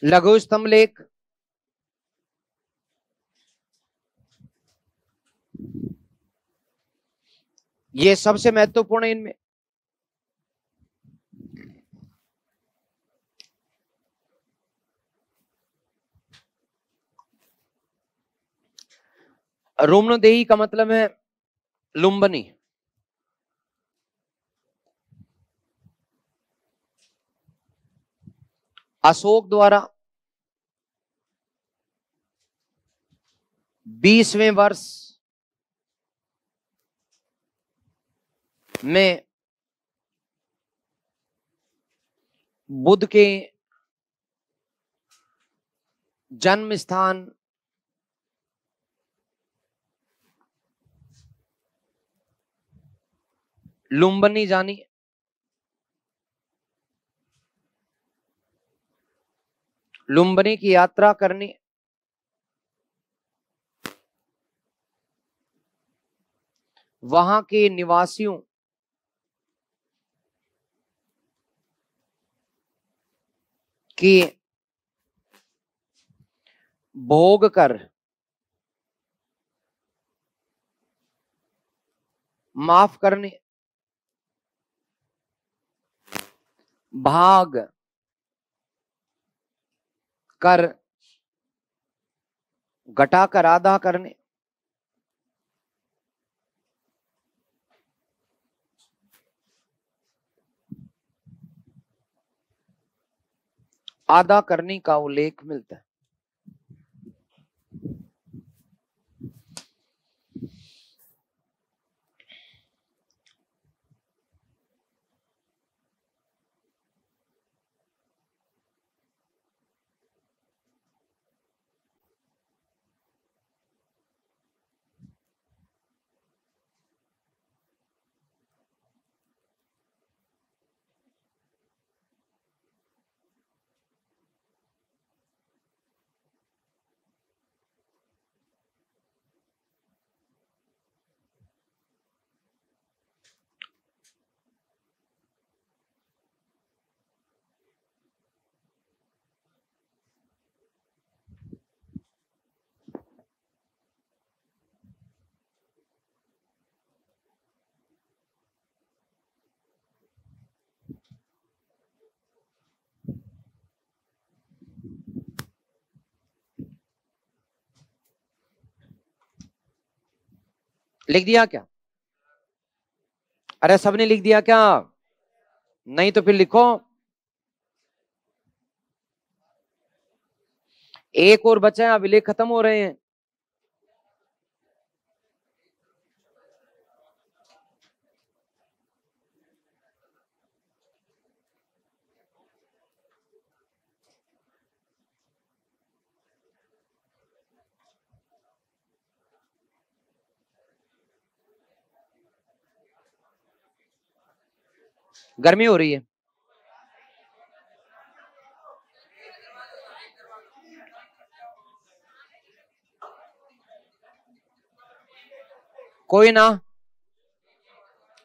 लघु स्तंभ लेख, ये सबसे महत्वपूर्ण है इनमें। रूमनुदेही का मतलब है लुम्बनी। अशोक द्वारा 20वें वर्ष में बुद्ध के जन्म स्थान लुम्बिनी जानी। लुम्बिनी की यात्रा करनी, वहां के निवासियों की भोग कर माफ करने, भाग कर घटाकर आधा करने, आधा करने का उल्लेख मिलता है। लिख दिया क्या? अरे सबने लिख दिया क्या? नहीं तो फिर लिखो। एक और बचा है, अभिलेख खत्म हो रहे हैं। गर्मी हो रही है। कोई ना,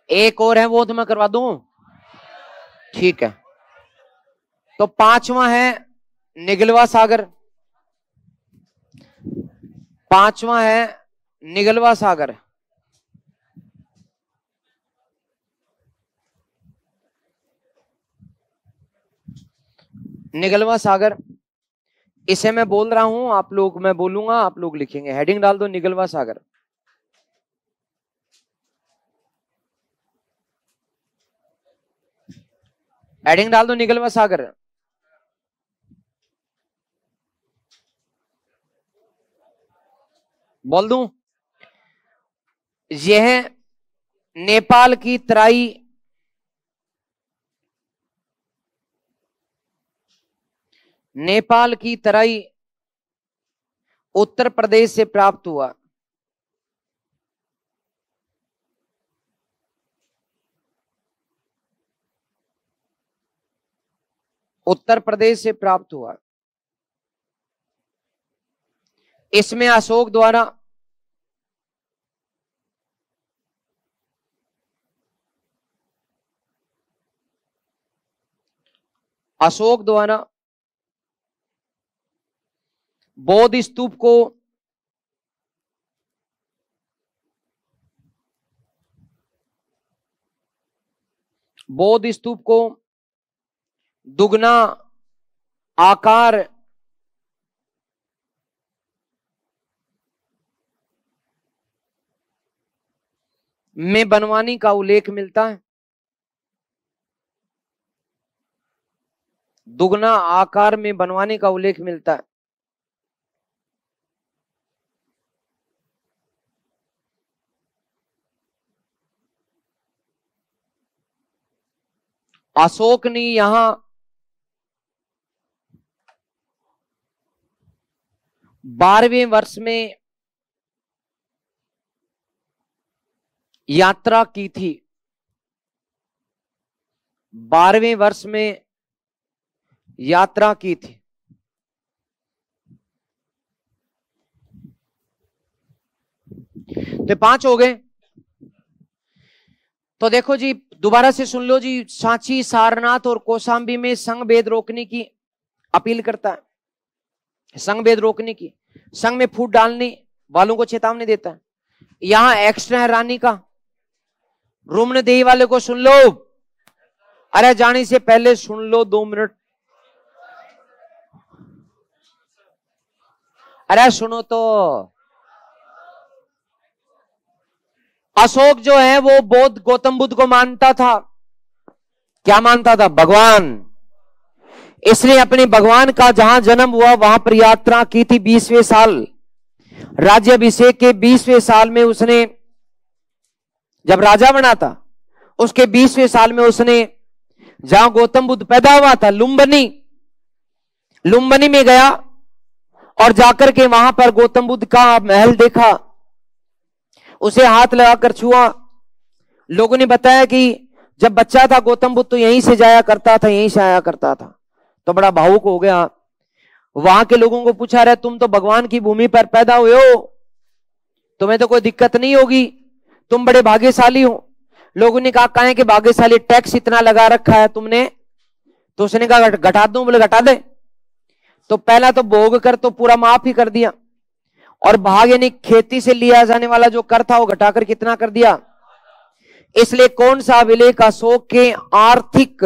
एक और है वो तो मैं करवा दूं। ठीक है, तो 5वां है निगलवा सागर। 5वां है निगलवा सागर। निगलवा सागर, इसे मैं बोल रहा हूं, आप लोग, मैं बोलूंगा आप लोग लिखेंगे। हेडिंग डाल दो निगलवा सागर। हेडिंग डाल दो निगलवा सागर। बोल दूं, यह नेपाल की तराई, नेपाल की तराई उत्तर प्रदेश से प्राप्त हुआ। उत्तर प्रदेश से प्राप्त हुआ। इसमें अशोक द्वारा बौद्ध स्तूप को दुगना आकार में बनवाने का उल्लेख मिलता है। दुगना आकार में बनवाने का उल्लेख मिलता है। अशोक ने यहां 12वें वर्ष में यात्रा की थी। 12वें वर्ष में यात्रा की थी। तो 5 हो गए। तो देखो जी, दोबारा से सुन लो जी। सांची, सारनाथ और कौशाम्बी में संघ भेद रोकने की अपील करता है। संघ भेद रोकने की, संघ में फूट डालने वालों को चेतावनी देता है। यहां एक्स्ट्रा है रानी का। रुम्नदेही वाले को सुन लो। अरे जाने से पहले सुन लो 2 मिनट। अरे सुनो तो। अशोक जो है वो बौद्ध गौतम बुद्ध को मानता था। क्या मानता था? भगवान। इसलिए अपने भगवान का जहां जन्म हुआ वहां पर यात्रा की थी। 20वें साल, राज्याभिषेक के 20वें साल में उसने, जब राजा बना था, उसके 20वें साल में उसने जहां गौतम बुद्ध पैदा हुआ था, लुम्बिनी में गया और जाकर के वहां पर गौतम बुद्ध का महल देखा। उसे हाथ लगाकर छुआ। लोगों ने बताया कि जब बच्चा था गौतम बुद्ध तो यहीं से जाया करता था, यहीं से आया करता था। तो बड़ा भावुक हो गया। वहां के लोगों को पूछा, रहे तुम तो भगवान की भूमि पर पैदा हुए हो, तुम्हें तो कोई दिक्कत नहीं होगी, तुम बड़े भाग्यशाली हो। लोगों ने कहा, काहे के भाग्यशाली, टैक्स इतना लगा रखा है तुमने। तो उसने कहा घटा दूं। बोले घटा दे। तो पहला तो भोग कर तो पूरा माफ ही कर दिया, और भाग यानी खेती से लिया जाने वाला जो कर था वो घटाकर कितना कर दिया। इसलिए कौन सा अभिलेख अशोक के आर्थिक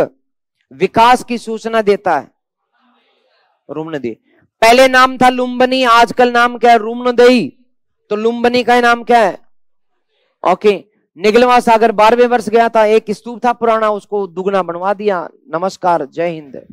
विकास की सूचना देता है? रुम्नदेही। पहले नाम था लुम्बिनी, आजकल नाम क्या है? रुम्नदेही। तो लुम्बिनी का नाम क्या है? ओके। निगलवा सागर 12वें वर्ष गया था, एक स्तूप था पुराना, उसको दुगना बनवा दिया। नमस्कार, जय हिंद।